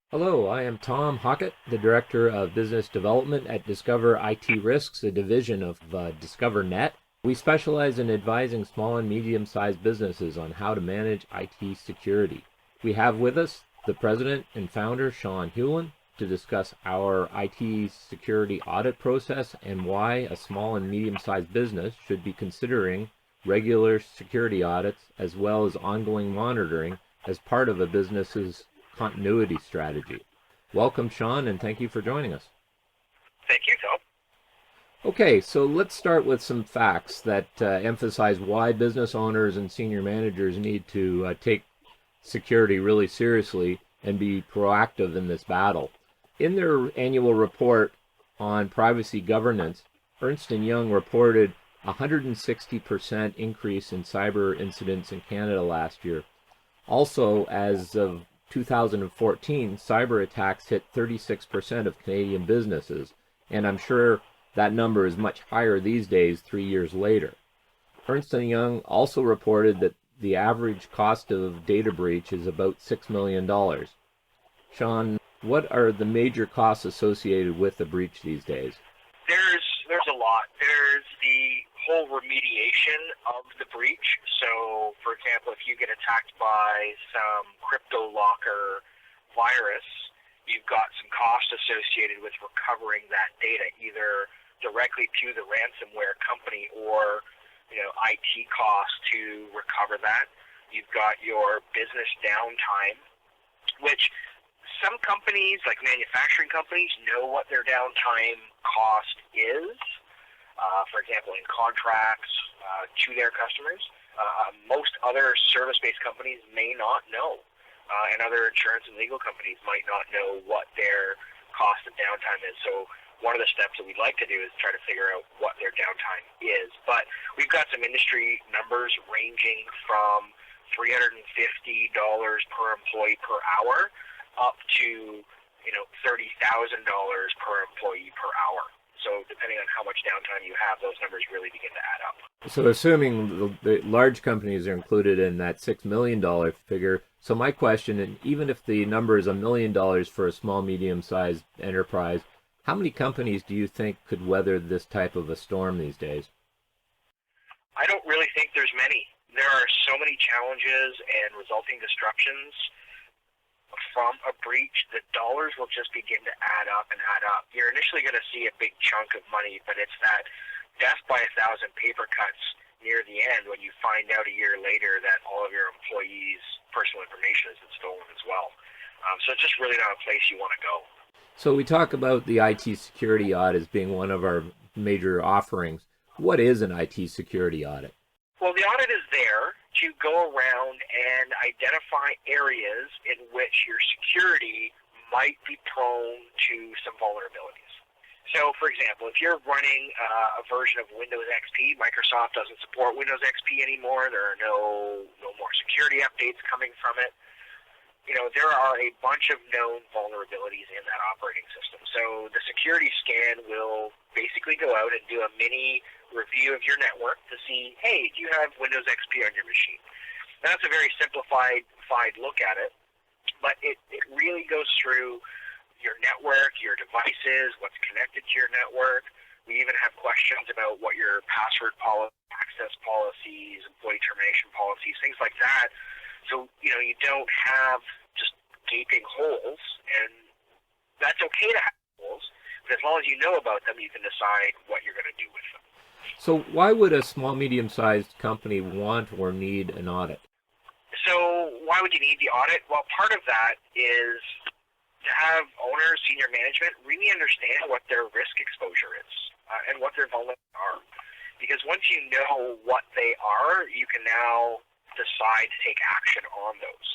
Hello, I am Tom Hawkett, the Director of Business Development at Discover IT Risks, a division of DiscoverNet. We specialize in advising small and medium-sized businesses on how to manage IT security. We have with us the President and Founder, Shawn Heulin, to discuss our IT security audit process and why a small and medium-sized business should be considering regular security audits as well as ongoing monitoring as part of a business's continuity strategy. Welcome, Shawn, and thank you for joining us. Thank you, Tom. Okay, so let's start with some facts that emphasize why business owners and senior managers need to take security really seriously and be proactive in this battle. In their annual report on privacy governance, Ernst Young reported a 160% increase in cyber incidents in Canada last year. Also, as of 2014, cyber attacks hit 36% of Canadian businesses, and I'm sure that number is much higher these days, 3 years later. Ernst Young also reported that the average cost of data breach is about $6 million. Shawn, what are the major costs associated with a breach these days? There's a lot. There's the whole remediation of the breach. So, for example, if you get attacked by some crypto locker virus, you've got some cost associated with recovering that data, either directly to the ransomware company or IT costs to recover that. You've got your business downtime, which some companies, like manufacturing companies, know what their downtime cost is. For example, in contracts to their customers. Most other service-based companies may not know, and other insurance and legal companies might not know what their cost of downtime is. So one of the steps that we'd like to do is try to figure out what their downtime is. But we've got some industry numbers ranging from $350 per employee per hour up to $30,000 per employee per hour. So depending on how much downtime you have, those numbers really begin to add up. So assuming the large companies are included in that $6 million figure, so my question, and even if the number is $1 million for a small, medium-sized enterprise, how many companies do you think could weather this type of a storm these days? I don't really think there's many. There are so many challenges and resulting disruptions from a breach that dollars will just begin to add up and add up. You're initially going to see a big chunk of money, but it's that death by 1,000 paper cuts near the end when you find out a year later that all of your employees' personal information has been stolen as well. So it's just really not a place you want to go. So we talk about the IT security audit as being one of our major offerings. What is an IT security audit? Well, the audit is there to go around and identify areas in which your security might be prone to some vulnerabilities. So, for example, if you're running a version of Windows XP, Microsoft doesn't support Windows XP anymore. There are no more security updates coming from it. There are a bunch of known vulnerabilities in that operating system. So the security scan will basically go out and do a mini review of your network to see, hey, do you have Windows XP on your machine? Now, that's a very simplified look at it, but it really goes through your network, your devices, what's connected to your network. We even have questions about what your password policy, access policies, employee termination policies, things like that. So, you don't have just gaping holes, and that's okay to have holes, but as long as you know about them, you can decide what you're going to do with them. So why would a small, medium-sized company want or need an audit? So why would you need the audit? Well, part of that is to have owners, senior management, really understand what their risk exposure is and what their vulnerabilities are. Because once you know what they are, you can now decide to take action on those.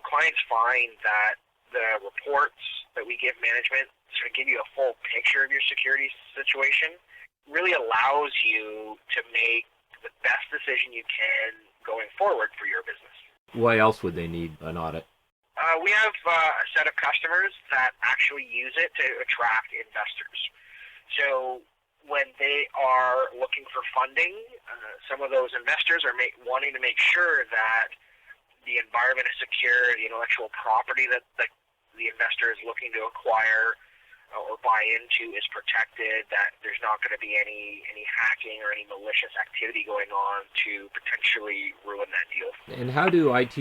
Clients find that the reports that we give management sort of give you a full picture of your security situation, really allows you to make the best decision you can going forward for your business. Why else would they need an audit? We have a set of customers that actually use it to attract investors. So when they are looking for funding, some of those investors are wanting to make sure that the environment is secure, the intellectual property that the investor is looking to acquire or buy into is protected, that there's not going to be any hacking or any malicious activity going on to potentially ruin that deal. And how do IT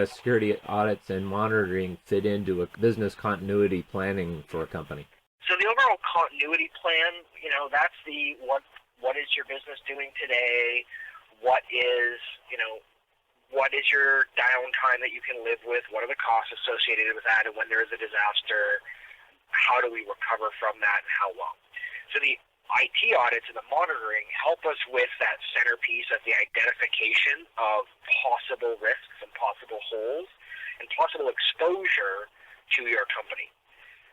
security audits and monitoring fit into a business continuity planning for a company? So the overall continuity plan, that's the what is your business doing today? What is your downtime that you can live with? What are the costs associated with that? And when there is a disaster, how do we recover from that and how long? So the IT audits and the monitoring help us with that centerpiece of the identification of possible risks and possible holes and possible exposure to your company.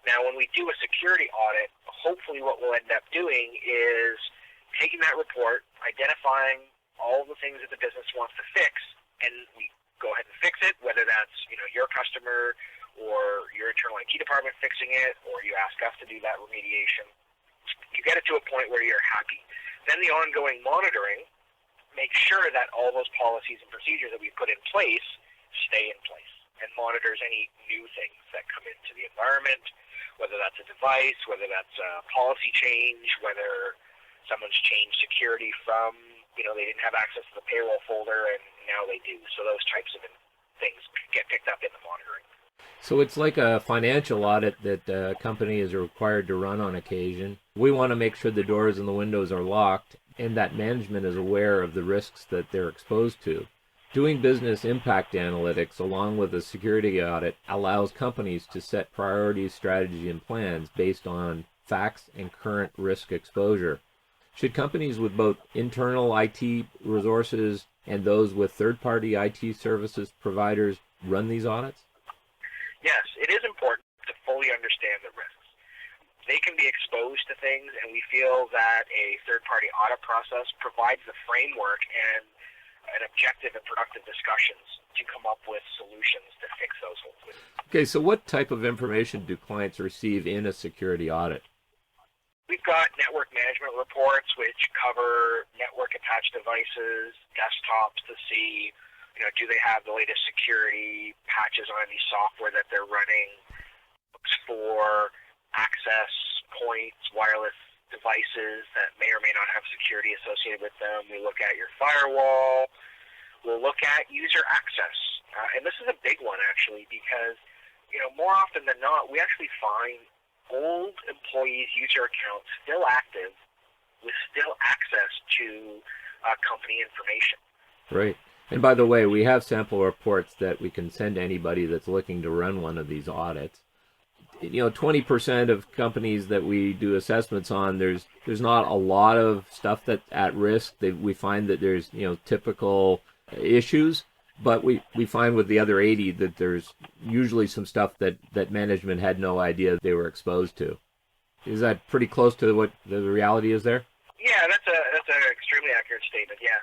Now, when we do a security audit, hopefully what we'll end up doing is taking that report, identifying all the things that the business wants to fix, and we go ahead and fix it, whether that's your customer or your internal IT department fixing it, or you ask us to do that remediation. You get it to a point where you're happy. Then the ongoing monitoring makes sure that all those policies and procedures that we put in place stay in place, and monitors any new things that come into the environment, whether that's a device, whether that's a policy change, whether someone's changed security from, they didn't have access to the payroll folder and now they do. So those types of things get picked up in the monitoring. So it's like a financial audit that a company is required to run on occasion. We want to make sure the doors and the windows are locked and that management is aware of the risks that they're exposed to. Doing business impact analytics along with a security audit allows companies to set priorities, strategy, and plans based on facts and current risk exposure. Should companies with both internal IT resources and those with third-party IT services providers run these audits? Yes, it is important to fully understand the risks. They can be exposed to things, and we feel that a third-party audit process provides the framework and an objective and productive discussions to come up with solutions to fix those holes. Okay, so what type of information do clients receive in a security audit? We've got network management reports which cover network-attached devices, desktops to see do they have the latest security patches on any software that they're running? Looks for access points, wireless devices that may or may not have security associated with them. We look at your firewall. We'll look at user access. And this is a big one, actually, because more often than not, we actually find old employees' user accounts still active with still access to company information. Right. And by the way, we have sample reports that we can send to anybody that's looking to run one of these audits. 20% of companies that we do assessments on, there's not a lot of stuff that's at risk. We find that there's typical issues, but we find with the other 80 that there's usually some stuff that management had no idea they were exposed to. Is that pretty close to what the reality is there? Yeah, that's an extremely accurate statement. Yeah,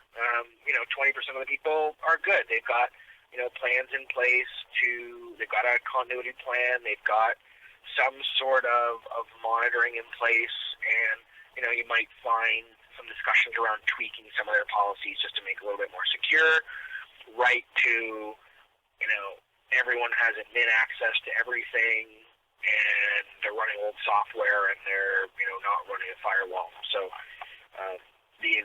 20% of the people are good. They've got plans in place they've got a continuity plan. They've got some sort of monitoring in place, and you might find some discussions around tweaking some of their policies just to make it a little bit more secure. Right to everyone has admin access to everything, and they're running old software and they're not running a firewall. So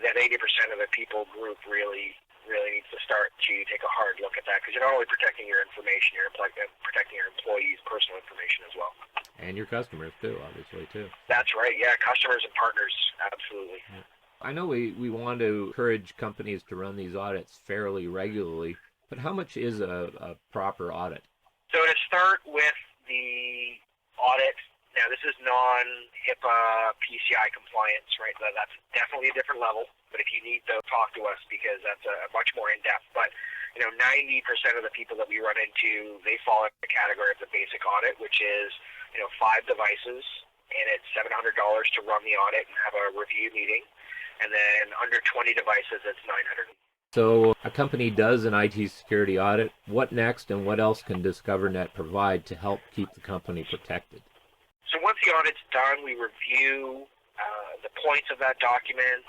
that 80% of the people group really needs to start to take a hard look at that, because you're not only protecting your information, you're protecting your employees' personal information as well. And your customers too, obviously, too. That's right, yeah, customers and partners, absolutely. Yeah. I know we want to encourage companies to run these audits fairly regularly, but how much is a proper audit? So to start with the audit, now this is non-HIPAA PCI compliance, right? That's definitely a different level, but if you need to talk to us, because that's a much more in-depth. But 90% of the people that we run into, they fall into the category of the basic audit, which is 5 devices, and it's $700 to run the audit and have a review meeting. And then under 20 devices, it's $900. So a company does an IT security audit. What next, and what else can DiscoverNet provide to help keep the company protected? So once the audit's done, we review the points of that document.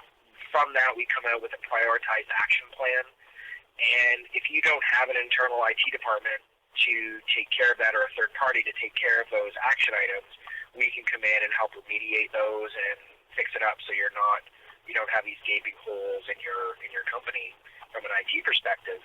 From that, we come out with a prioritized action plan. And if you don't have an internal IT department to take care of that, or a third party to take care of those action items, we can come in and help remediate those and fix it up so you don't have these gaping holes in your company from an IT perspective.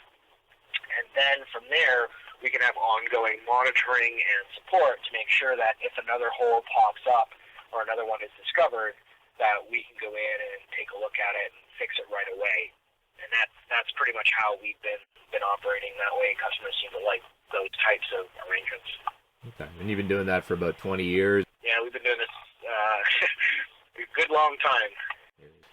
And then from there, we can have ongoing monitoring and support to make sure that if another hole pops up or another one is discovered, that we can go in and take a look at it and fix it right away. And that's pretty much how we've been operating that way. Customers seem to like those types of arrangements. Okay, and you've been doing that for about 20 years. Yeah, we've been doing this a good long time.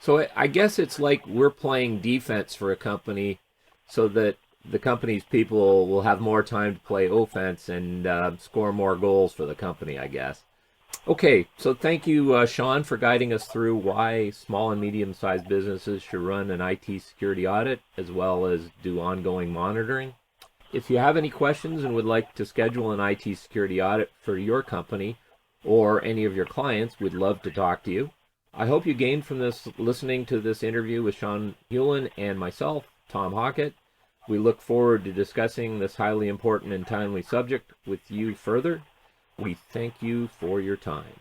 So I guess it's like we're playing defense for a company so that the company's people will have more time to play offense and score more goals for the company, I guess. Okay, so thank you, Shawn, for guiding us through why small and medium-sized businesses should run an IT security audit as well as do ongoing monitoring. If you have any questions and would like to schedule an IT security audit for your company or any of your clients, we'd love to talk to you. I hope you gained from this listening to this interview with Shawn Heulin and myself, Tom Hawkett. We look forward to discussing this highly important and timely subject with you further. We thank you for your time.